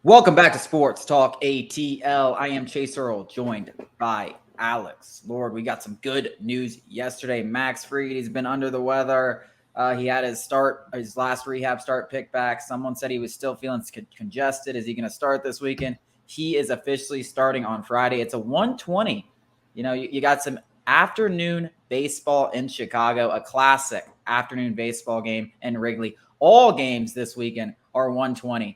Welcome back to Sports Talk ATL. I am Chase Earl, joined by Alex. Lord, we got some good news yesterday. Max Fried, he's been under the weather. He had his last rehab start picked back. Someone said he was still feeling congested. Is he going to start this weekend? He is officially starting on Friday. It's a 1:20. You got some afternoon baseball in Chicago, a classic afternoon baseball game in Wrigley. All games this weekend are 1:20.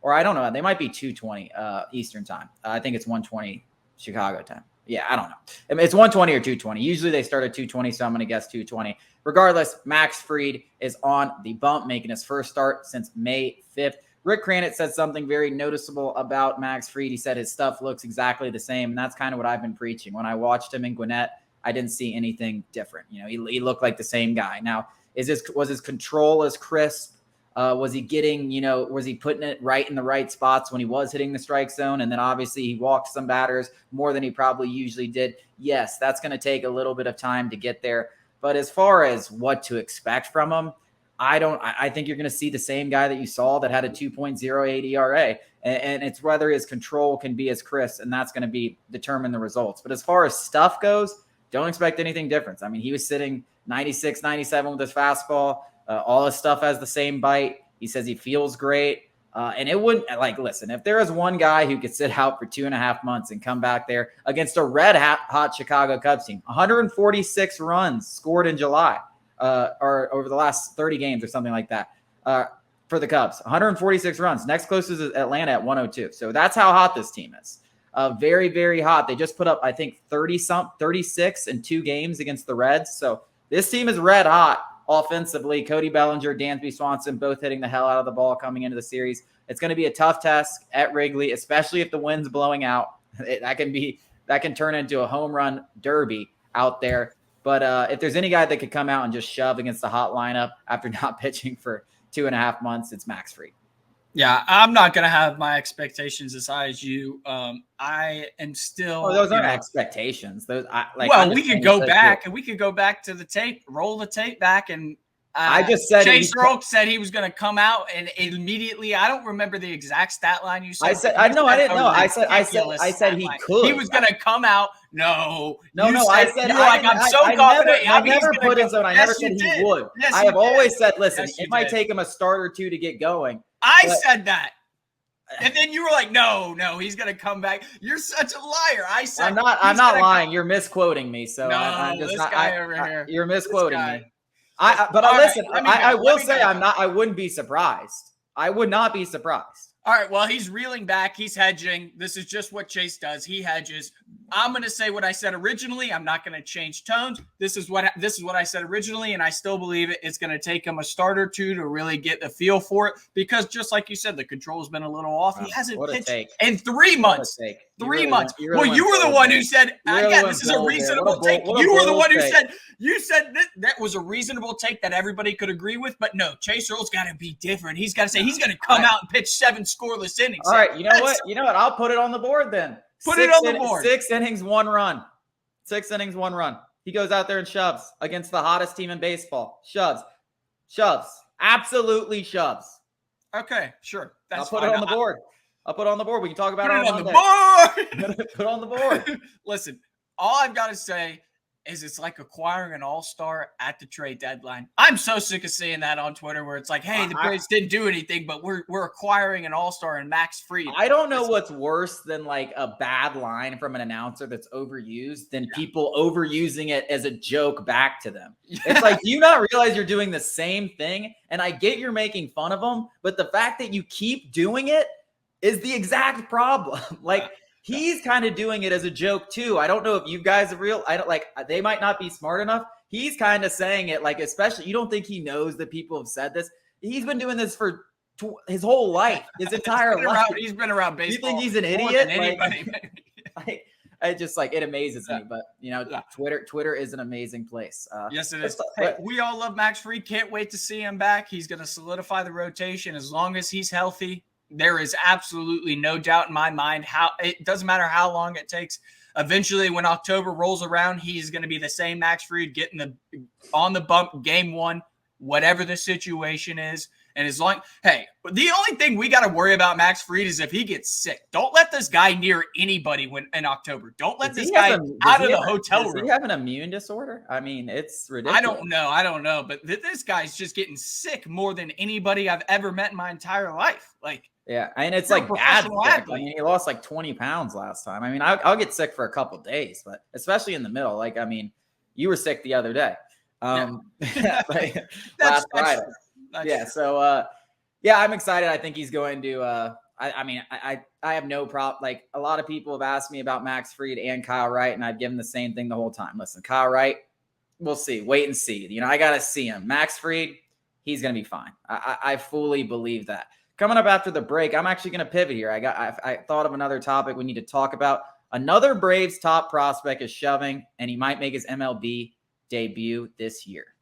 Or I don't know. They might be 2:20 Eastern time. I think it's 1:20 Chicago time. Yeah, I don't know. I mean, it's 1:20 or 2:20. Usually they start at 2:20, so I'm going to guess 2:20. Regardless, Max Fried is on the bump, making his first start since May 5th. Rick Cranitz said something very noticeable about Max Fried. He said his stuff looks exactly the same, and that's kind of what I've been preaching. When I watched him in Gwinnett, I didn't see anything different. He looked like the same guy. Now, was his control as crisp? Was he putting it right in the right spots when he was hitting the strike zone? And then obviously he walked some batters more than he probably usually did. Yes, that's going to take a little bit of time to get there. But as far as what to expect from him, I think you're going to see the same guy that you saw that had a 2.08 ERA. And it's whether his control can be as crisp, and that's going to determine the results. But as far as stuff goes, don't expect anything different. I mean, he was sitting 96, 97 with his fastball. All his stuff has the same bite. He says he feels great. And it wouldn't listen, if there is one guy who could sit out for 2.5 months and come back there against a red hot Chicago Cubs team, 146 runs scored in July or over the last 30 games or something like that for the Cubs, 146 runs. Next closest is Atlanta at 102. So that's how hot this team is. Very, very hot. They just put up, I think, 36 in 2 games against the Reds. So this team is red hot. Offensively, Cody Bellinger, Dansby Swanson, both hitting the hell out of the ball coming into the series. It's going to be a tough test at Wrigley, especially if the wind's blowing out. That can turn into a home run derby out there. But if there's any guy that could come out and just shove against the hot lineup after not pitching for 2.5 months, it's Max Fried. Yeah, I'm not going to have my expectations as high as you. I am still. Oh, those aren't expectations. We could go back and we could go back to the tape, roll the tape back, and I just said Chase Earl said he was going to come out and immediately. I don't remember the exact stat line you said. I said I didn't know. I said he could. He was going to come out. No. I said I'm so confident. I never put his own. I never said he would. Yes, I have always said, listen, it might take him a start or two to get going. I said that. And then you were like, no, he's going to come back. You're such a liar. I said I'm not lying. You're misquoting me. So no, I'm just this not, guy over here. You're misquoting me. I will say I wouldn't be surprised. I would not be surprised. All right, well, he's reeling back. He's hedging. This is just what Chase does. He hedges. I'm going to say what I said originally. I'm not going to change tones. This is what I said originally, and I still believe it. It's going to take him a start or two to really get a feel for it because just like you said, the control's been a little off. He hasn't pitched in 3 months. 3 months. You were the one who said, this is a reasonable take. You were the one who said that was a reasonable take that everybody could agree with, but no, Chase Earl's got to be different. He's got to say he's going to come out and pitch 7 scoreless innings. All right, you know what? I'll put it on the board then. Put it on the board. 6 innings, 1 run. 6 innings, 1 run. He goes out there and shoves against the hottest team in baseball. Shoves. Absolutely shoves. Okay, sure. I'll put it on the board. I'll put it on the board. We can talk about it on the board. Put it on the board. Listen, all I've got to say is it's like acquiring an all-star at the trade deadline. I'm so sick of seeing that on Twitter where it's like, hey, the Braves didn't do anything, but we're acquiring an all-star in Max Fried. I don't know what's worse than like a bad line from an announcer that's overused than people overusing it as a joke back to them. It's like, do you not realize you're doing the same thing? And I get you're making fun of them, but the fact that you keep doing it is the exact problem. He's kind of doing it as a joke too. I don't know if you guys are they might not be smart enough. He's kind of saying it especially, you don't think he knows that people have said this. He's been doing this for his whole life, his entire life. He's been around baseball. You think he's an idiot? It amazes me, but Twitter is an amazing place. Yes, it is. Hey, we all love Max Fried. Can't wait to see him back. He's going to solidify the rotation as long as he's healthy. There is absolutely no doubt in my mind it doesn't matter how long it takes. Eventually, when October rolls around, he's going to be the same Max Fried getting on the bump game 1, whatever the situation is. And as long, hey, the only thing we got to worry about Max Fried is if he gets sick. Don't let this guy near anybody in October. Don't let this guy out of the hotel room. Does he have an immune disorder? I mean, it's ridiculous. I don't know. But this guy's just getting sick more than anybody I've ever met in my entire life. Like, yeah, and it's like bad. I mean, he lost like 20 pounds last time. I mean, I'll get sick for a couple days, but especially in the middle. Like, I mean, you were sick the other day. Last Friday. Yeah. So, yeah, I'm excited. I think he's going to. I have no problem. Like, a lot of people have asked me about Max Fried and Kyle Wright, and I've given the same thing the whole time. Listen, Kyle Wright, we'll see. Wait and see. You know, I gotta see him. Max Fried, he's gonna be fine. I fully believe that. Coming up after the break, I'm actually going to pivot here. I thought of another topic we need to talk about. Another Braves top prospect is shoving, and he might make his MLB debut this year.